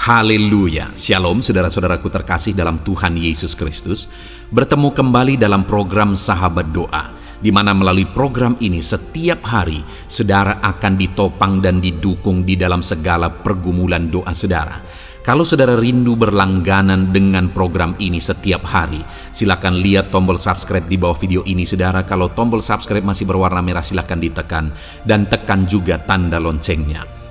Haleluya, Shalom saudara-saudaraku terkasih dalam Tuhan Yesus Kristus. Bertemu kembali dalam program Sahabat Doa, di mana melalui program ini setiap hari saudara akan ditopang dan didukung di dalam segala pergumulan doa saudara. Kalau saudara rindu berlangganan dengan program ini setiap hari, silakan lihat tombol subscribe di bawah video ini saudara. Kalau tombol subscribe masih berwarna merah, silakan ditekan dan tekan juga tanda loncengnya.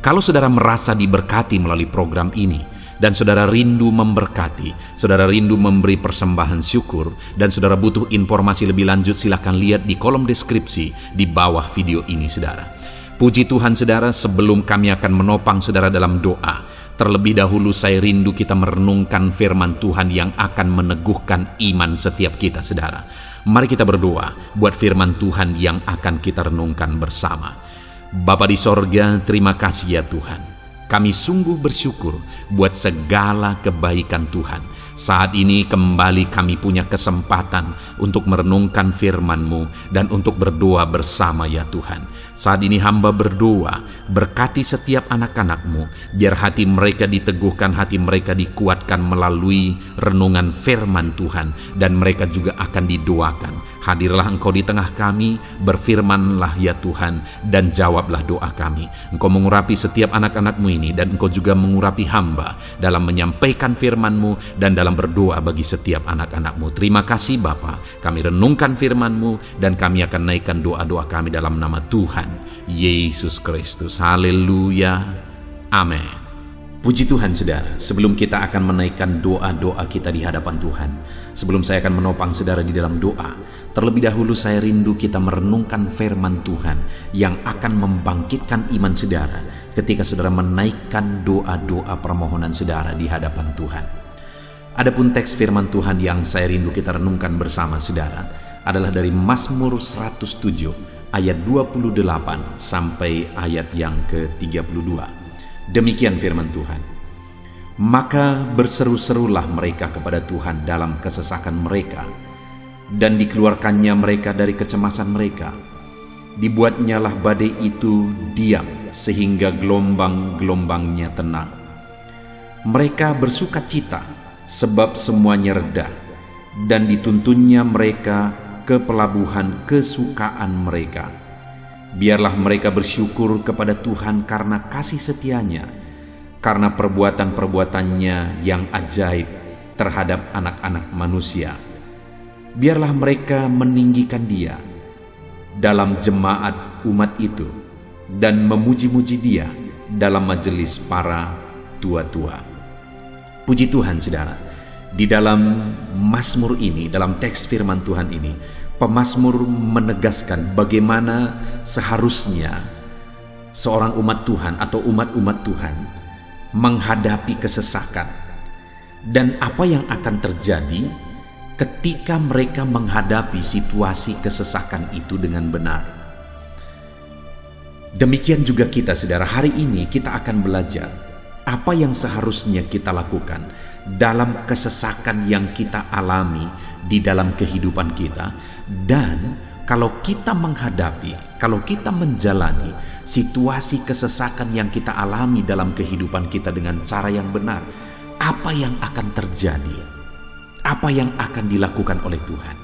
Kalau saudara merasa diberkati melalui program ini, dan saudara rindu memberkati, saudara rindu memberi persembahan syukur, dan saudara butuh informasi lebih lanjut, silakan lihat di kolom deskripsi di bawah video ini saudara. Puji Tuhan saudara, sebelum kami akan menopang saudara dalam doa, terlebih dahulu saya rindu kita merenungkan firman Tuhan yang akan meneguhkan iman setiap kita saudara. Mari kita berdoa buat firman Tuhan yang akan kita renungkan bersama. Bapa di sorga, terima kasih ya Tuhan. Kami sungguh bersyukur buat segala kebaikan Tuhan. Saat ini kembali kami punya kesempatan untuk merenungkan firman-Mu dan untuk berdoa bersama ya Tuhan. Saat ini hamba berdoa, berkati setiap anak-anak-Mu, biar hati mereka diteguhkan, hati mereka dikuatkan melalui renungan firman Tuhan, dan mereka juga akan didoakan. Hadirlah Engkau di tengah kami, berfirmanlah ya Tuhan, dan jawablah doa kami. Engkau mengurapi setiap anak-anak-Mu ini, dan Engkau juga mengurapi hamba dalam menyampaikan firman-Mu dan dalam berdoa bagi setiap anak-anak-Mu. Terima kasih Bapa, kami renungkan firman-Mu, dan kami akan naikkan doa-doa kami dalam nama Tuhan Yesus Kristus. Haleluya, amin. Puji Tuhan saudara, sebelum kita akan menaikkan doa-doa kita di hadapan Tuhan, sebelum saya akan menopang saudara di dalam doa, terlebih dahulu saya rindu kita merenungkan firman Tuhan yang akan membangkitkan iman saudara ketika saudara menaikkan doa-doa permohonan saudara di hadapan Tuhan. Adapun teks firman Tuhan yang saya rindu kita renungkan bersama saudara adalah dari Mazmur 107 ayat 28 sampai ayat yang ke-32. Demikian firman Tuhan. Maka berseru-serulah mereka kepada Tuhan dalam kesesakan mereka, dan dikeluarkannya mereka dari kecemasan mereka. Dibuatnyalah badai itu diam, sehingga gelombang-gelombangnya tenang. Mereka bersukacita, sebab semuanya reda, dan dituntunnya mereka ke pelabuhan kesukaan mereka. Biarlah mereka bersyukur kepada Tuhan karena kasih setianya, karena perbuatan-perbuatannya yang ajaib terhadap anak-anak manusia. Biarlah mereka meninggikan Dia dalam jemaat umat itu, dan memuji-muji Dia dalam majelis para tua-tua. Puji Tuhan saudara, di dalam Mazmur ini, dalam teks firman Tuhan ini, pemazmur menegaskan bagaimana seharusnya seorang umat Tuhan atau umat-umat Tuhan menghadapi kesesakan, dan apa yang akan terjadi ketika mereka menghadapi situasi kesesakan itu dengan benar. Demikian juga kita saudara, hari ini kita akan belajar apa yang seharusnya kita lakukan dalam kesesakan yang kita alami di dalam kehidupan kita. Dan kalau kita menghadapi, kalau kita menjalani situasi kesesakan yang kita alami dalam kehidupan kita dengan cara yang benar, apa yang akan terjadi? Apa yang akan dilakukan oleh Tuhan?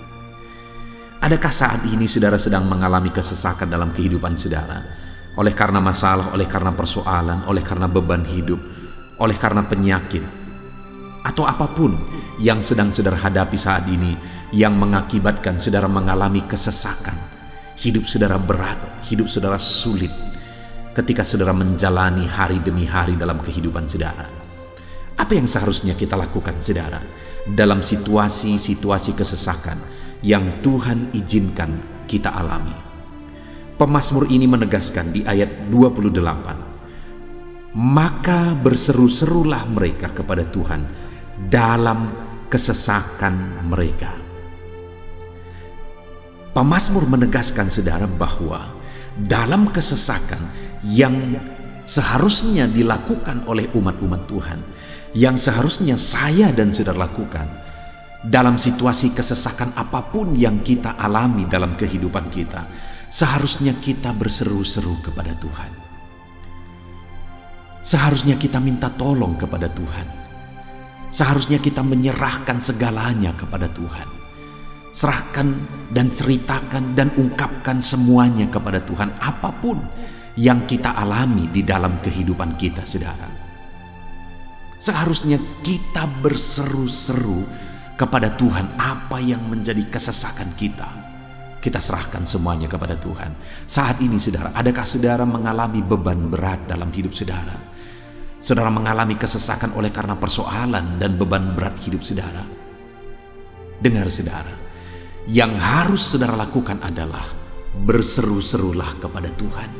Adakah saat ini saudara sedang mengalami kesesakan dalam kehidupan saudara? Oleh karena masalah, oleh karena persoalan, oleh karena beban hidup, oleh karena penyakit, atau apapun yang sedang saudara hadapi saat ini, yang mengakibatkan saudara mengalami kesesakan. Hidup saudara berat, hidup saudara sulit ketika saudara menjalani hari demi hari dalam kehidupan saudara. Apa yang seharusnya kita lakukan saudara dalam situasi-situasi kesesakan yang Tuhan izinkan kita alami? Pemazmur ini menegaskan di ayat 28, maka berseru-serulah mereka kepada Tuhan dalam kesesakan mereka. Pemazmur menegaskan saudara bahwa dalam kesesakan yang seharusnya dilakukan oleh umat-umat Tuhan, yang seharusnya saya dan saudara lakukan dalam situasi kesesakan apapun yang kita alami dalam kehidupan kita, seharusnya kita berseru-seru kepada Tuhan. Seharusnya kita minta tolong kepada Tuhan. Seharusnya kita menyerahkan segalanya kepada Tuhan. Serahkan dan ceritakan dan ungkapkan semuanya kepada Tuhan, apapun yang kita alami di dalam kehidupan kita, saudara. Seharusnya kita berseru-seru kepada Tuhan apa yang menjadi kesesakan kita. Kita serahkan semuanya kepada Tuhan. Saat ini, saudara, adakah saudara mengalami beban berat dalam hidup saudara? Saudara mengalami kesesakan oleh karena persoalan dan beban berat hidup saudara? Dengar, saudara, yang harus saudara lakukan adalah berseru-serulah kepada Tuhan.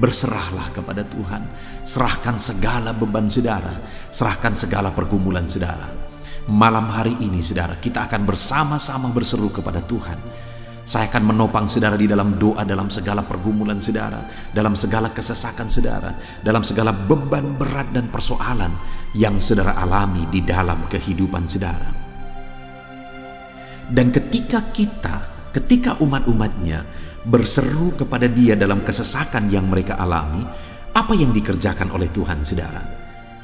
Berserahlah kepada Tuhan. Serahkan segala beban saudara. Serahkan segala pergumulan saudara. Malam hari ini, saudara, kita akan bersama-sama berseru kepada Tuhan. Saya akan menopang saudara di dalam doa, dalam segala pergumulan saudara, dalam segala kesesakan saudara, dalam segala beban berat dan persoalan yang saudara alami di dalam kehidupan saudara. Dan ketika umat-umatnya berseru kepada Dia dalam kesesakan yang mereka alami, apa yang dikerjakan oleh Tuhan, saudara?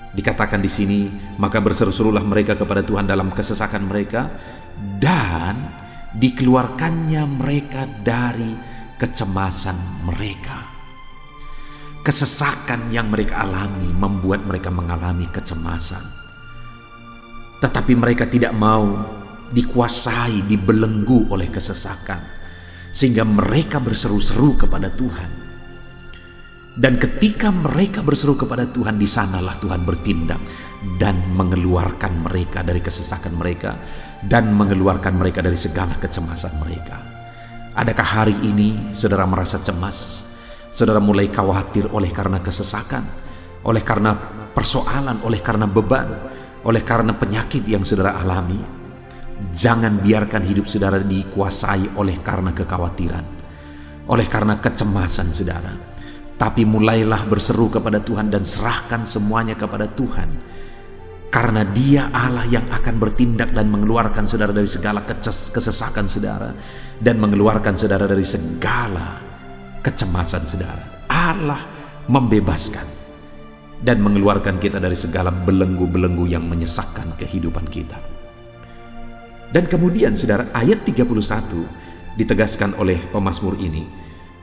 Dikatakan di sini, maka berseru-serulah mereka kepada Tuhan dalam kesesakan mereka, dan dikeluarkannya mereka dari kecemasan mereka. Kesesakan yang mereka alami membuat mereka mengalami kecemasan. Tetapi mereka tidak mau dikuasai, dibelenggu oleh kesesakan, sehingga mereka berseru-seru kepada Tuhan. Dan ketika mereka berseru kepada Tuhan, di sanalah Tuhan bertindak dan mengeluarkan mereka dari kesesakan mereka dan mengeluarkan mereka dari segala kecemasan mereka. Adakah hari ini saudara merasa cemas? Saudara mulai khawatir oleh karena kesesakan, oleh karena persoalan, oleh karena beban, oleh karena penyakit yang saudara alami? Jangan biarkan hidup saudara dikuasai oleh karena kekhawatiran, oleh karena kecemasan saudara. Tapi mulailah berseru kepada Tuhan dan serahkan semuanya kepada Tuhan. Karena Dia Allah yang akan bertindak dan mengeluarkan saudara dari segala kesesakan saudara, dan mengeluarkan saudara dari segala kecemasan saudara. Allah membebaskan dan mengeluarkan kita dari segala belenggu-belenggu yang menyesakkan kehidupan kita. Dan kemudian saudara, ayat 31 ditegaskan oleh pemazmur ini,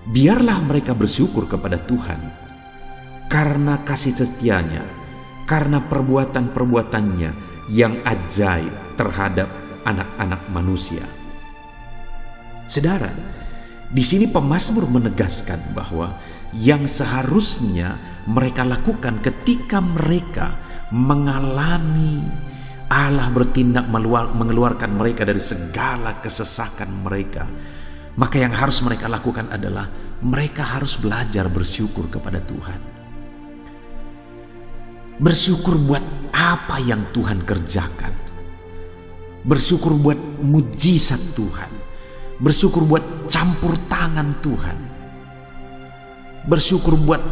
biarlah mereka bersyukur kepada Tuhan karena kasih setianya, karena perbuatan-perbuatannya yang ajaib terhadap anak-anak manusia. Saudara, di sini pemazmur menegaskan bahwa yang seharusnya mereka lakukan ketika mereka mengalami Allah bertindak mengeluarkan mereka dari segala kesesakan mereka, maka yang harus mereka lakukan adalah mereka harus belajar bersyukur kepada Tuhan. Bersyukur buat apa yang Tuhan kerjakan. Bersyukur buat mujizat Tuhan. Bersyukur buat campur tangan Tuhan. Bersyukur buat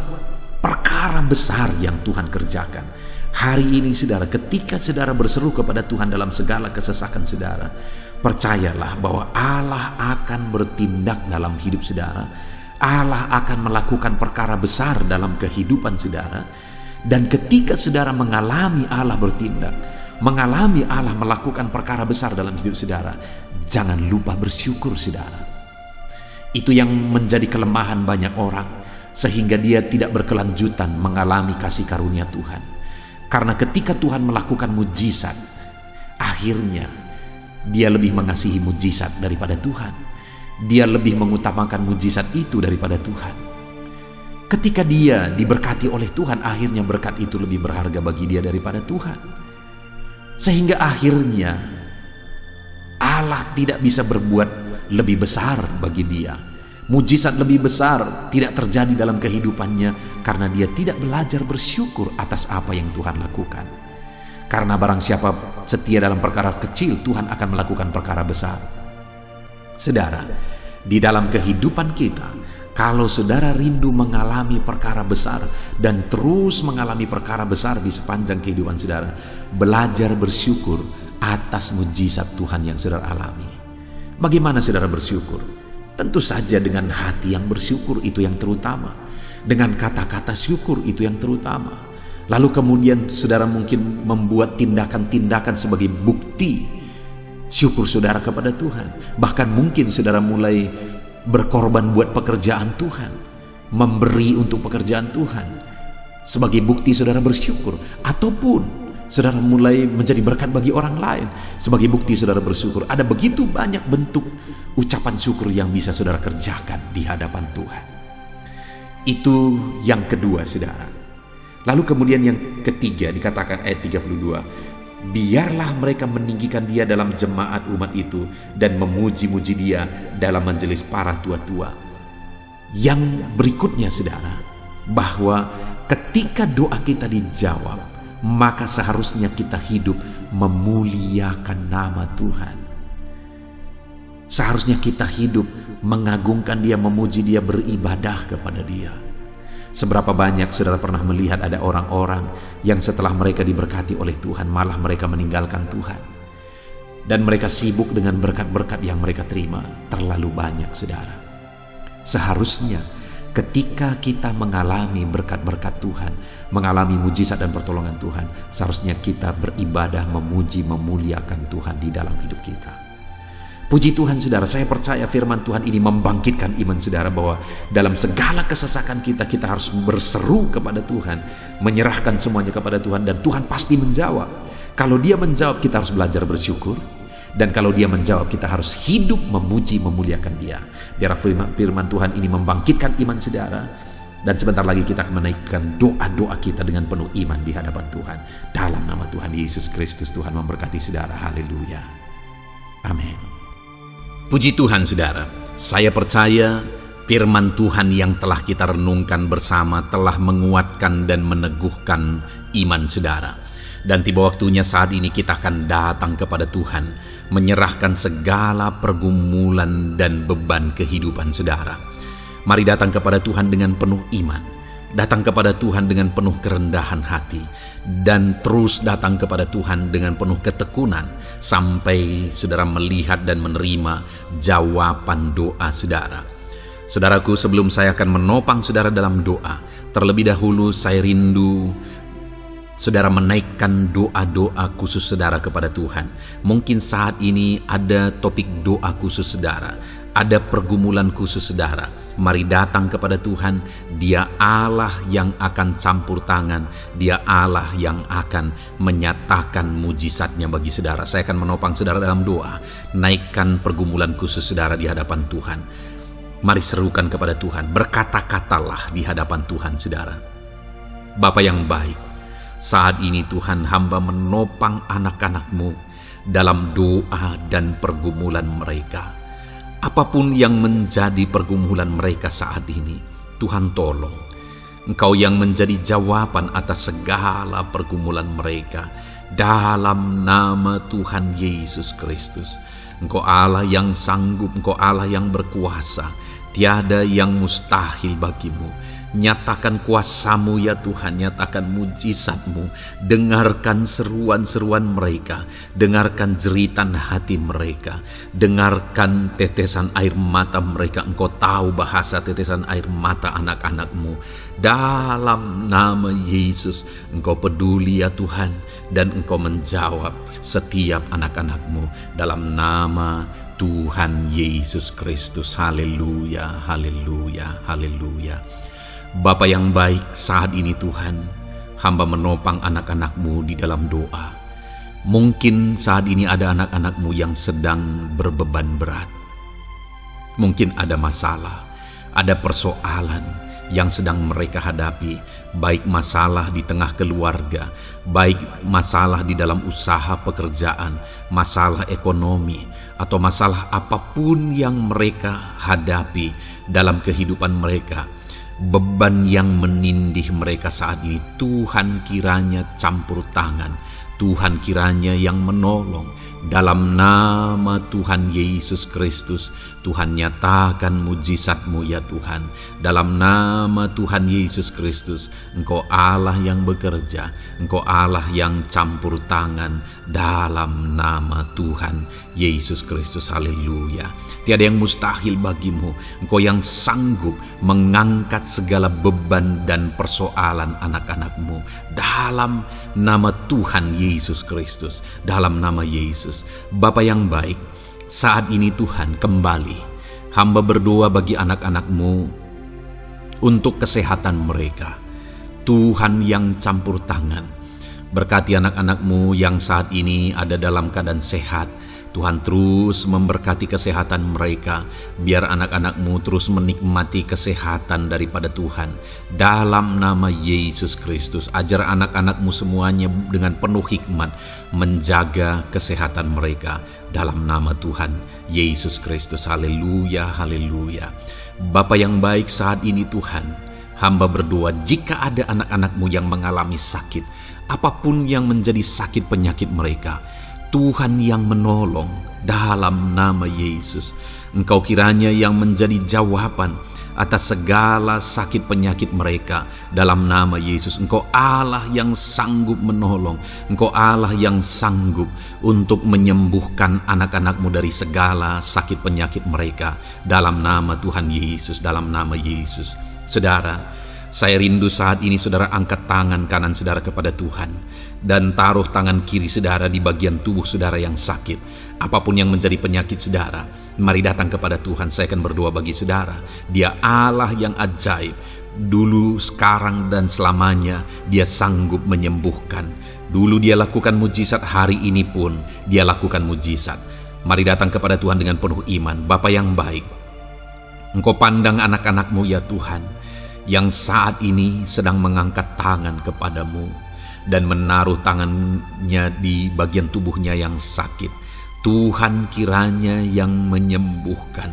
perkara besar yang Tuhan kerjakan. Hari ini saudara, ketika saudara berseru kepada Tuhan dalam segala kesesakan saudara, percayalah bahwa Allah akan bertindak dalam hidup saudara. Allah akan melakukan perkara besar dalam kehidupan saudara. Dan ketika saudara mengalami Allah bertindak, mengalami Allah melakukan perkara besar dalam hidup saudara, jangan lupa bersyukur saudara. Itu yang menjadi kelemahan banyak orang, sehingga dia tidak berkelanjutan mengalami kasih karunia Tuhan. Karena ketika Tuhan melakukan mujizat, akhirnya dia lebih mengasihi mujizat daripada Tuhan. Dia lebih mengutamakan mujizat itu daripada Tuhan. Ketika dia diberkati oleh Tuhan, akhirnya berkat itu lebih berharga bagi dia daripada Tuhan. Sehingga akhirnya Allah tidak bisa berbuat lebih besar bagi dia. Mujizat lebih besar tidak terjadi dalam kehidupannya karena dia tidak belajar bersyukur atas apa yang Tuhan lakukan. Karena barang siapa setia dalam perkara kecil, Tuhan akan melakukan perkara besar. Saudara, di dalam kehidupan kita, kalau saudara rindu mengalami perkara besar dan terus mengalami perkara besar di sepanjang kehidupan saudara, belajar bersyukur atas mujizat Tuhan yang saudara alami. Bagaimana saudara bersyukur? Tentu saja dengan hati yang bersyukur, itu yang terutama. Dengan kata-kata syukur, itu yang terutama. Lalu kemudian saudara mungkin membuat tindakan-tindakan sebagai bukti syukur saudara kepada Tuhan. Bahkan mungkin saudara mulai berkorban buat pekerjaan Tuhan, memberi untuk pekerjaan Tuhan sebagai bukti saudara bersyukur. Ataupun saudara mulai menjadi berkat bagi orang lain sebagai bukti saudara bersyukur. Ada begitu banyak bentuk ucapan syukur yang bisa saudara kerjakan di hadapan Tuhan. Itu yang kedua saudara. Lalu kemudian yang ketiga dikatakan ayat 32, biarlah mereka meninggikan dia dalam jemaat umat itu dan memuji-muji dia dalam majelis para tua-tua. Yang berikutnya saudara, bahwa ketika doa kita dijawab, maka seharusnya kita hidup memuliakan nama Tuhan. Seharusnya kita hidup mengagungkan dia, memuji dia, beribadah kepada dia. Seberapa banyak saudara pernah melihat ada orang-orang yang setelah mereka diberkati oleh Tuhan, malah mereka meninggalkan Tuhan. Dan mereka sibuk dengan berkat-berkat yang mereka terima. Terlalu banyak saudara. Seharusnya ketika kita mengalami berkat-berkat Tuhan, mengalami mujizat dan pertolongan Tuhan, seharusnya kita beribadah, memuji, memuliakan Tuhan di dalam hidup kita. Puji Tuhan saudara, saya percaya firman Tuhan ini membangkitkan iman saudara bahwa dalam segala kesesakan kita, kita harus berseru kepada Tuhan, menyerahkan semuanya kepada Tuhan, dan Tuhan pasti menjawab. Kalau dia menjawab, kita harus belajar bersyukur. Dan kalau dia menjawab, kita harus hidup memuji, memuliakan dia. Biar firman Tuhan ini membangkitkan iman saudara. Dan sebentar lagi kita akan menaikkan doa-doa kita dengan penuh iman di hadapan Tuhan. Dalam nama Tuhan Yesus Kristus, Tuhan memberkati saudara. Haleluya. Amin. Puji Tuhan saudara, saya percaya firman Tuhan yang telah kita renungkan bersama telah menguatkan dan meneguhkan iman saudara. Dan tiba waktunya saat ini kita akan datang kepada Tuhan, menyerahkan segala pergumulan dan beban kehidupan saudara. Mari datang kepada Tuhan dengan penuh iman, datang kepada Tuhan dengan penuh kerendahan hati, dan terus datang kepada Tuhan dengan penuh ketekunan sampai saudara melihat dan menerima jawaban doa saudara. Saudaraku, sebelum saya akan menopang saudara dalam doa, terlebih dahulu saya rindu saudara menaikkan doa-doa khusus saudara kepada Tuhan. Mungkin saat ini ada topik doa khusus saudara, ada pergumulan khusus saudara. Mari datang kepada Tuhan. Dia Allah yang akan campur tangan, dia Allah yang akan menyatakan mujizatnya bagi saudara. Saya akan menopang saudara dalam doa. Naikkan pergumulan khusus saudara di hadapan Tuhan. Mari serukan kepada Tuhan, berkata-katalah di hadapan Tuhan saudara. Bapa yang baik, saat ini Tuhan, hamba menopang anak-anak-Mu dalam doa dan pergumulan mereka. Apapun yang menjadi pergumulan mereka saat ini, Tuhan tolong. Engkau yang menjadi jawaban atas segala pergumulan mereka. Dalam nama Tuhan Yesus Kristus. Engkau Allah yang sanggup, Engkau Allah yang berkuasa. Tiada yang mustahil bagimu. Nyatakan kuasa-Mu ya Tuhan, nyatakan mujizat-Mu. Dengarkan seruan-seruan mereka, dengarkan jeritan hati mereka, dengarkan tetesan air mata mereka. Engkau tahu bahasa tetesan air mata anak-anak-Mu. Dalam nama Yesus, Engkau peduli ya Tuhan, dan Engkau menjawab setiap anak-anak-Mu dalam nama Tuhan Yesus Kristus. Haleluya, haleluya, haleluya. Bapa yang baik, saat ini Tuhan, hamba menopang anak-anak-Mu di dalam doa. Mungkin saat ini ada anak-anak-Mu yang sedang berbeban berat. Mungkin ada masalah, ada persoalan yang sedang mereka hadapi, baik masalah di tengah keluarga, baik masalah di dalam usaha pekerjaan, masalah ekonomi, atau masalah apapun yang mereka hadapi dalam kehidupan mereka. Beban yang menindih mereka saat ini, Tuhan kiranya campur tangan, Tuhan kiranya yang menolong. Dalam nama Tuhan Yesus Kristus, Tuhan nyatakan mujizat-Mu ya Tuhan. Dalam nama Tuhan Yesus Kristus, Engkau Allah yang bekerja, Engkau Allah yang campur tangan. Dalam nama Tuhan Yesus Kristus, haleluya. Tiada yang mustahil bagimu. Engkau yang sanggup mengangkat segala beban dan persoalan anak-anak-Mu. Dalam nama Tuhan Yesus Kristus, dalam nama Yesus. Bapa yang baik, saat ini Tuhan kembali hamba berdoa bagi anak-anak-Mu untuk kesehatan mereka. Tuhan yang campur tangan, berkati anak-anak-Mu yang saat ini ada dalam keadaan sehat. Tuhan terus memberkati kesehatan mereka, biar anak-anak-Mu terus menikmati kesehatan daripada Tuhan. Dalam nama Yesus Kristus, ajar anak-anak-Mu semuanya dengan penuh hikmat menjaga kesehatan mereka. Dalam nama Tuhan Yesus Kristus, haleluya, haleluya. Bapa yang baik, saat ini Tuhan, hamba berdoa jika ada anak-anak-Mu yang mengalami sakit, apapun yang menjadi sakit penyakit mereka, Tuhan yang menolong. Dalam nama Yesus, Engkau kiranya yang menjadi jawaban atas segala sakit penyakit mereka. Dalam nama Yesus, Engkau Allah yang sanggup menolong. Engkau Allah yang sanggup untuk menyembuhkan anak-anak-Mu dari segala sakit penyakit mereka. Dalam nama Tuhan Yesus, dalam nama Yesus. Saudara, saya rindu saat ini saudara angkat tangan kanan saudara kepada Tuhan dan taruh tangan kiri saudara di bagian tubuh saudara yang sakit. Apapun yang menjadi penyakit saudara, mari datang kepada Tuhan. Saya akan berdoa bagi saudara. Dia Allah yang ajaib. Dulu, sekarang, dan selamanya Dia sanggup menyembuhkan. Dulu Dia lakukan mujizat, hari ini pun Dia lakukan mujizat. Mari datang kepada Tuhan dengan penuh iman. Bapa yang baik, Engkau pandang anak-anak-Mu ya Tuhan, yang saat ini sedang mengangkat tangan kepadamu dan menaruh tangannya di bagian tubuhnya yang sakit. Tuhan kiranya yang menyembuhkan.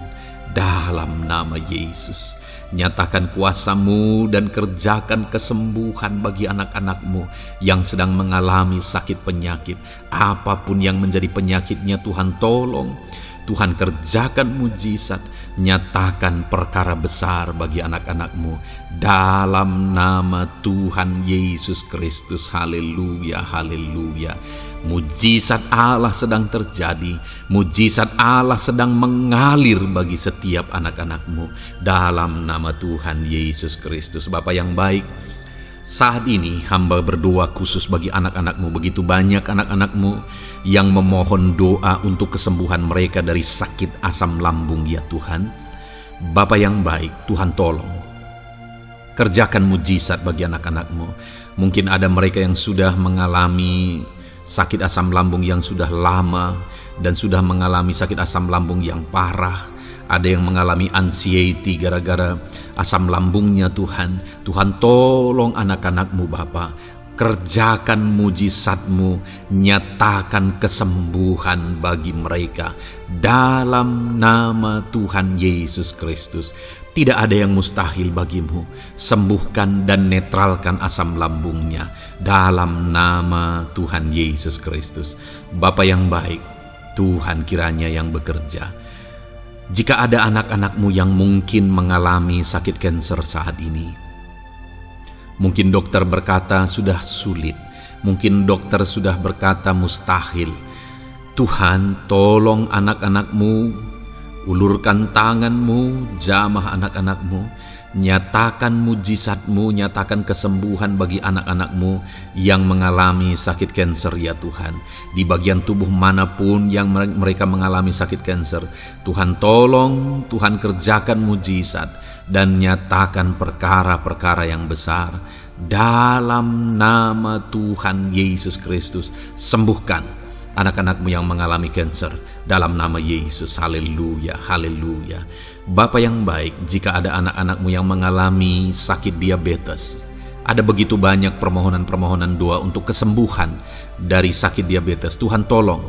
Dalam nama Yesus, nyatakan kuasa-Mu dan kerjakan kesembuhan bagi anak-anak-Mu yang sedang mengalami sakit penyakit. Apapun yang menjadi penyakitnya, Tuhan tolong. Tuhan kerjakan mujizat, nyatakan perkara besar bagi anak-anak-Mu. Dalam nama Tuhan Yesus Kristus, haleluya, haleluya. Mujizat Allah sedang terjadi, mujizat Allah sedang mengalir bagi setiap anak-anak-Mu. Dalam nama Tuhan Yesus Kristus. Bapa yang baik, saat ini hamba berdoa khusus bagi anak-anak-Mu. Begitu banyak anak-anak-Mu yang memohon doa untuk kesembuhan mereka dari sakit asam lambung ya Tuhan. Bapa yang baik, Tuhan tolong. Kerjakan mujizat bagi anak-anak-Mu. Mungkin ada mereka yang sudah mengalami sakit asam lambung yang sudah lama dan sudah mengalami sakit asam lambung yang parah. Ada yang mengalami anxiety gara-gara asam lambungnya Tuhan. Tuhan tolong anak-anak-Mu Bapa. Kerjakan mujizat-Mu, nyatakan kesembuhan bagi mereka. Dalam nama Tuhan Yesus Kristus. Tidak ada yang mustahil bagimu. Sembuhkan dan netralkan asam lambungnya. Dalam nama Tuhan Yesus Kristus. Bapa yang baik, Tuhan kiranya yang bekerja. Jika ada anak-anak-Mu yang mungkin mengalami sakit kanker saat ini, mungkin dokter berkata sudah sulit, mungkin dokter sudah berkata mustahil. Tuhan tolong anak-anak-Mu, ulurkan tangan-Mu, jamah anak-anak-Mu, nyatakan mujizat-Mu, nyatakan kesembuhan bagi anak-anak-Mu yang mengalami sakit kanker ya Tuhan. Di bagian tubuh manapun yang mereka mengalami sakit kanker, Tuhan tolong, Tuhan kerjakan mujizat dan nyatakan perkara-perkara yang besar. Dalam nama Tuhan Yesus Kristus, sembuhkan anak-anak-Mu yang mengalami kanker dalam nama Yesus. Haleluya, haleluya. Bapa yang baik, jika ada anak-anak-Mu yang mengalami sakit diabetes, ada begitu banyak permohonan-permohonan doa untuk kesembuhan dari sakit diabetes. Tuhan tolong,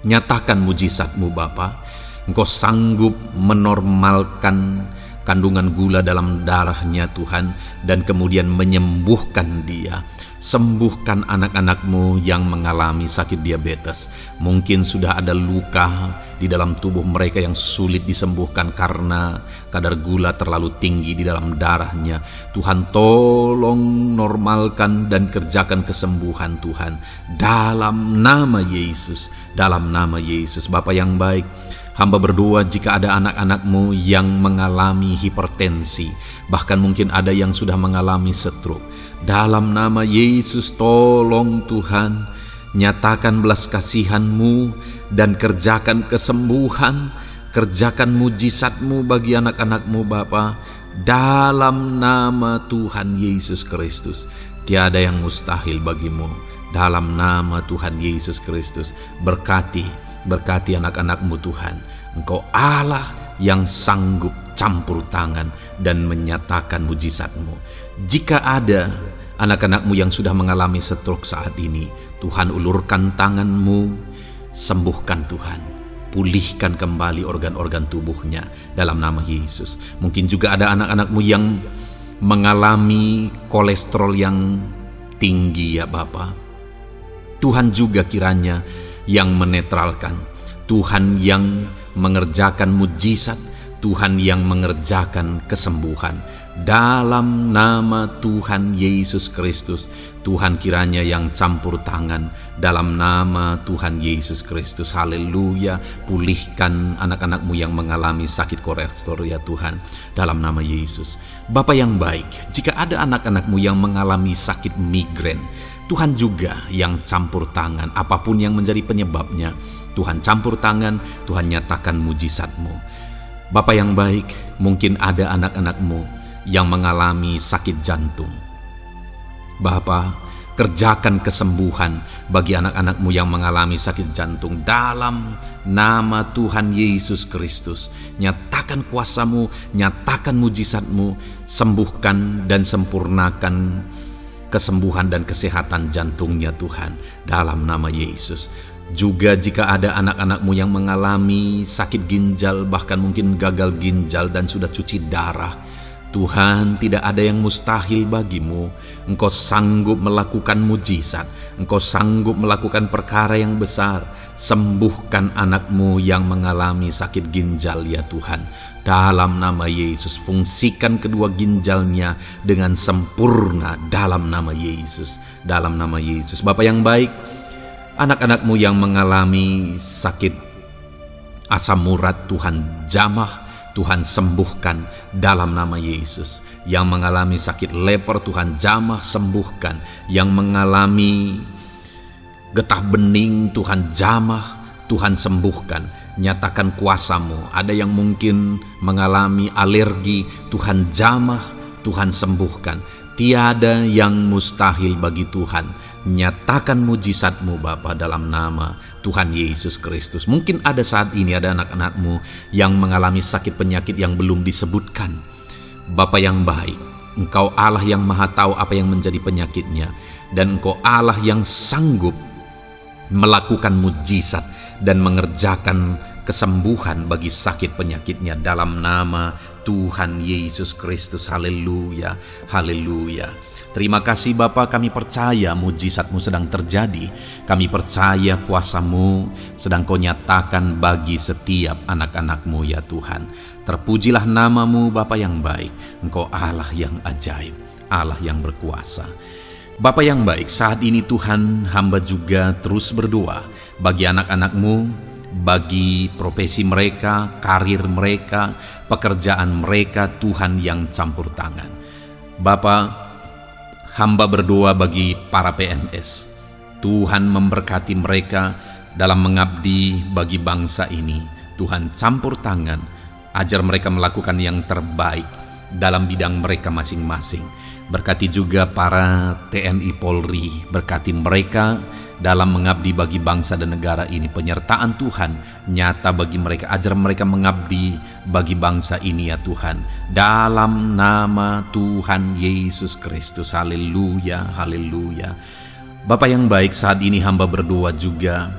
nyatakan mujizat-Mu Bapa. Engkau sanggup menormalkan kandungan gula dalam darahnya Tuhan, dan kemudian menyembuhkan dia. Sembuhkan anak-anak-Mu yang mengalami sakit diabetes. Mungkin sudah ada luka di dalam tubuh mereka yang sulit disembuhkan karena kadar gula terlalu tinggi di dalam darahnya. Tuhan, tolong normalkan dan kerjakan kesembuhan Tuhan. Dalam nama Yesus, dalam nama Yesus. Bapa yang baik, hamba berdoa jika ada anak-anak-Mu yang mengalami hipertensi, bahkan mungkin ada yang sudah mengalami stroke. Dalam nama Yesus, tolong Tuhan, nyatakan belas kasihan-Mu dan kerjakan kesembuhan, kerjakan mujizat-Mu bagi anak-anak-Mu Bapa. Dalam nama Tuhan Yesus Kristus, tiada yang mustahil bagi-Mu. Dalam nama Tuhan Yesus Kristus, berkati anak-anak-Mu Tuhan. Engkau Allah yang sanggup campur tangan dan menyatakan mujizat-Mu. Jika ada anak-anak-Mu yang sudah mengalami stroke saat ini, Tuhan, ulurkan tangan-Mu, sembuhkan Tuhan. Pulihkan kembali organ-organ tubuhnya dalam nama Yesus. Mungkin juga ada anak-anak-Mu yang mengalami kolesterol yang tinggi ya Bapa. Tuhan juga kiranya yang menetralkan, Tuhan yang mengerjakan mujizat, Tuhan yang mengerjakan kesembuhan. Dalam nama Tuhan Yesus Kristus, Tuhan kiranya yang campur tangan. Dalam nama Tuhan Yesus Kristus, haleluya. Pulihkan anak-anak-Mu yang mengalami sakit kolesterol ya Tuhan, dalam nama Yesus. Bapa yang baik, jika ada anak-anak-Mu yang mengalami sakit migrain, Tuhan juga yang campur tangan. Apapun yang menjadi penyebabnya, Tuhan campur tangan, Tuhan nyatakan mujizat-Mu. Bapa yang baik, mungkin ada anak-anak-Mu yang mengalami sakit jantung. Bapa, kerjakan kesembuhan bagi anak-anak-Mu yang mengalami sakit jantung. Dalam nama Tuhan Yesus Kristus, nyatakan kuasa-Mu, nyatakan mujizat-Mu, sembuhkan dan sempurnakan kesembuhan dan kesehatan jantungnya Tuhan, dalam nama Yesus. Juga jika ada anak-anak-Mu yang mengalami sakit ginjal, bahkan mungkin gagal ginjal dan sudah cuci darah, Tuhan, tidak ada yang mustahil bagi-Mu. Engkau sanggup melakukan mujizat, Engkau sanggup melakukan perkara yang besar. Sembuhkan anak-Mu yang mengalami sakit ginjal ya Tuhan, dalam nama Yesus. Fungsikan kedua ginjalnya dengan sempurna dalam nama Yesus, dalam nama Yesus. Bapa yang baik, anak-anak-Mu yang mengalami sakit asam urat, Tuhan jamah, Tuhan sembuhkan dalam nama Yesus. Yang mengalami sakit leper, Tuhan jamah, sembuhkan. Yang mengalami getah bening, Tuhan jamah, Tuhan sembuhkan. Nyatakan kuasa-Mu. Ada yang mungkin mengalami alergi, Tuhan jamah, Tuhan sembuhkan. Tiada yang mustahil bagi Tuhan. Nyatakan mujizat-Mu Bapa, dalam nama Tuhan Yesus Kristus. Mungkin ada saat ini ada anak-anak-Mu yang mengalami sakit penyakit yang belum disebutkan. Bapa yang baik, Engkau Allah yang maha tahu apa yang menjadi penyakitnya, dan Engkau Allah yang sanggup melakukan mujizat dan mengerjakan kesembuhan bagi sakit penyakitnya dalam nama Tuhan Yesus Kristus. Haleluya, haleluya. Terima kasih Bapa, kami percaya mujizat-Mu sedang terjadi. Kami percaya kuasa-Mu sedang Kau nyatakan bagi setiap anak-anak-Mu ya Tuhan. Terpujilah nama-Mu Bapa yang baik. Engkau Allah yang ajaib, Allah yang berkuasa. Bapa yang baik, saat ini Tuhan, hamba juga terus berdoa bagi anak-anak-Mu, bagi profesi mereka, karir mereka, pekerjaan mereka, Tuhan yang campur tangan. Bapa, hamba berdoa bagi para PNS. Tuhan memberkati mereka dalam mengabdi bagi bangsa ini. Tuhan campur tangan, ajar mereka melakukan yang terbaik dalam bidang mereka masing-masing. Berkati juga para TNI Polri, berkati mereka dalam mengabdi bagi bangsa dan negara ini. Penyertaan Tuhan nyata bagi mereka, ajar mereka mengabdi bagi bangsa ini ya Tuhan, dalam nama Tuhan Yesus Kristus. Haleluya, haleluya. Bapa yang baik, saat ini hamba berdoa juga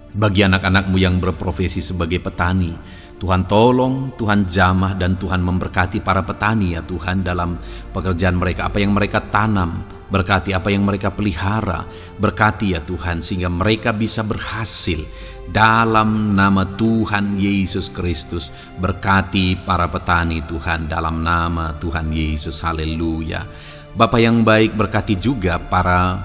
Bagi anak-anak-Mu yang berprofesi sebagai petani, Tuhan tolong, Tuhan jamah, dan Tuhan memberkati para petani ya Tuhan dalam pekerjaan mereka. Apa yang mereka tanam, berkati apa yang mereka pelihara, berkati ya Tuhan, sehingga mereka bisa berhasil. Dalam nama Tuhan Yesus Kristus, berkati para petani Tuhan, dalam nama Tuhan Yesus, haleluya. Bapa yang baik, berkati juga para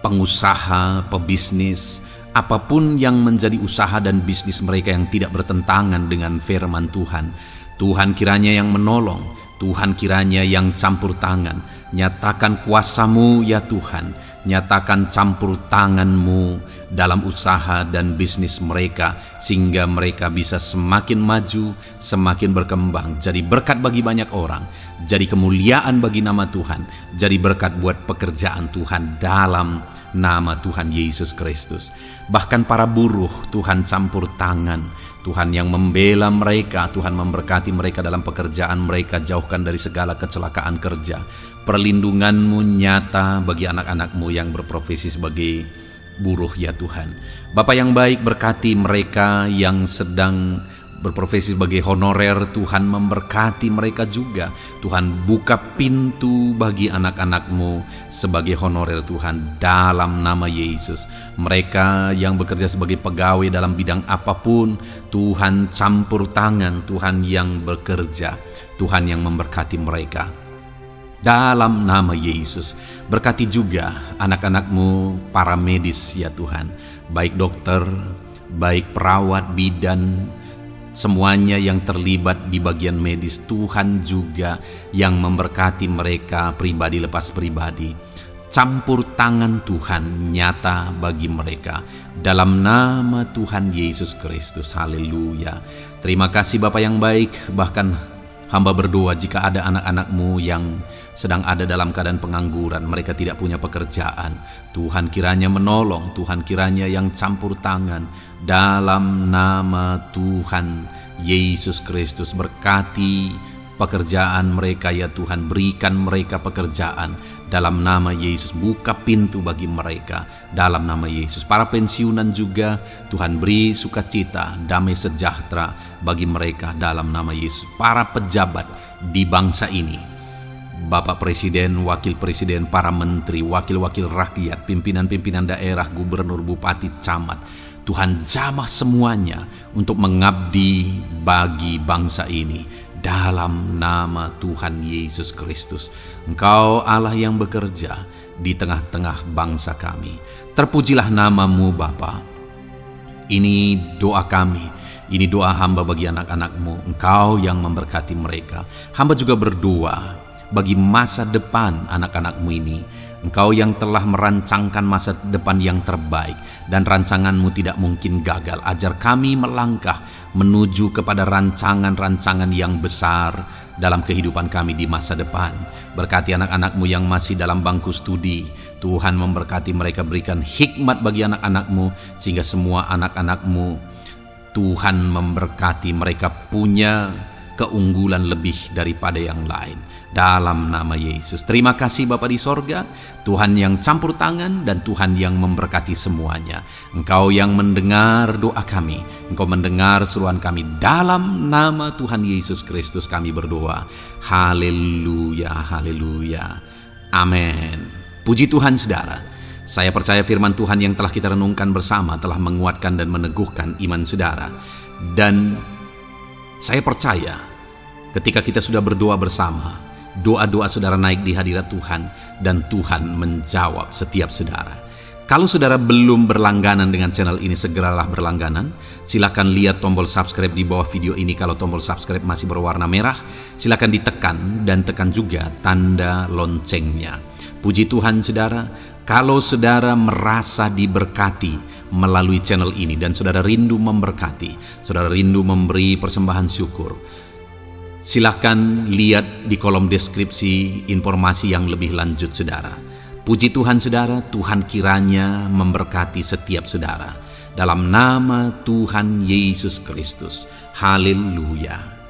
pengusaha, pebisnis, apapun yang menjadi usaha dan bisnis mereka yang tidak bertentangan dengan firman Tuhan. Tuhan kiranya yang menolong, Tuhan kiranya yang campur tangan. Nyatakan kuasa-Mu ya Tuhan, nyatakan campur tangan-Mu dalam usaha dan bisnis mereka, sehingga mereka bisa semakin maju, semakin berkembang, jadi berkat bagi banyak orang, jadi kemuliaan bagi nama Tuhan, jadi berkat buat pekerjaan Tuhan dalam nama Tuhan Yesus Kristus. Bahkan para buruh, Tuhan campur tangan, Tuhan yang membela mereka, Tuhan memberkati mereka dalam pekerjaan mereka, jauhkan dari segala kecelakaan kerja. Perlindungan-Mu nyata bagi anak-anak-Mu yang berprofesi sebagai buruh ya Tuhan. Bapa yang baik, berkati mereka yang sedang berprofesi sebagai honorer, Tuhan memberkati mereka juga. Tuhan buka pintu bagi anak-anak-Mu sebagai honorer Tuhan dalam nama Yesus. Mereka yang bekerja sebagai pegawai dalam bidang apapun, Tuhan campur tangan, Tuhan yang bekerja, Tuhan yang memberkati mereka dalam nama Yesus. Berkati juga anak-anak-Mu para medis ya Tuhan, baik dokter, baik perawat, bidan, semuanya yang terlibat di bagian medis, Tuhan juga yang memberkati mereka pribadi lepas pribadi. Campur tangan Tuhan nyata bagi mereka dalam nama Tuhan Yesus Kristus, haleluya. Terima kasih Bapa yang baik. Bahkan hamba berdoa jika ada anak-anak-Mu yang sedang ada dalam keadaan pengangguran, mereka tidak punya pekerjaan, Tuhan kiranya menolong, Tuhan kiranya yang campur tangan dalam nama Tuhan Yesus Kristus. Berkati pekerjaan mereka ya Tuhan, berikan mereka pekerjaan dalam nama Yesus. Buka pintu bagi mereka dalam nama Yesus. Para pensiunan juga Tuhan beri sukacita, damai sejahtera bagi mereka dalam nama Yesus. Para pejabat di bangsa ini, Bapak Presiden, Wakil Presiden, para menteri, wakil-wakil rakyat, pimpinan-pimpinan daerah, gubernur, bupati, camat, Tuhan jamah semuanya untuk mengabdi bagi bangsa ini dalam nama Tuhan Yesus Kristus. Engkau Allah yang bekerja di tengah-tengah bangsa kami. Terpujilah nama-Mu Bapa. Ini doa kami, ini doa hamba bagi anak-anak-Mu. Engkau yang memberkati mereka. Hamba juga berdoa bagi masa depan anak-anak-Mu ini. Engkau yang telah merancangkan masa depan yang terbaik, dan rancangan-Mu tidak mungkin gagal. Ajar kami melangkah menuju kepada rancangan-rancangan yang besar dalam kehidupan kami di masa depan. Berkati anak-anak-Mu yang masih dalam bangku studi. Tuhan memberkati mereka, berikan hikmat bagi anak-anak-Mu, sehingga semua anak-anak-Mu, Tuhan memberkati mereka punya keunggulan lebih daripada yang lain dalam nama Yesus. Terima kasih Bapa di sorga, Tuhan yang campur tangan dan Tuhan yang memberkati semuanya. Engkau yang mendengar doa kami, Engkau mendengar seruan kami, dalam nama Tuhan Yesus Kristus kami berdoa. Haleluya, haleluya, amin. Puji Tuhan saudara. Saya percaya firman Tuhan yang telah kita renungkan bersama telah menguatkan dan meneguhkan iman saudara. Dan saya percaya ketika kita sudah berdoa bersama, doa-doa saudara naik di hadirat Tuhan, dan Tuhan menjawab setiap saudara. Kalau saudara belum berlangganan dengan channel ini, segeralah berlangganan. Silakan lihat tombol subscribe di bawah video ini. Kalau tombol subscribe masih berwarna merah, silakan ditekan dan tekan juga tanda loncengnya. Puji Tuhan saudara, kalau saudara merasa diberkati melalui channel ini dan saudara rindu memberkati, saudara rindu memberi persembahan syukur, silakan lihat di kolom deskripsi informasi yang lebih lanjut saudara. Puji Tuhan saudara, Tuhan kiranya memberkati setiap saudara. Dalam nama Tuhan Yesus Kristus. Haleluya.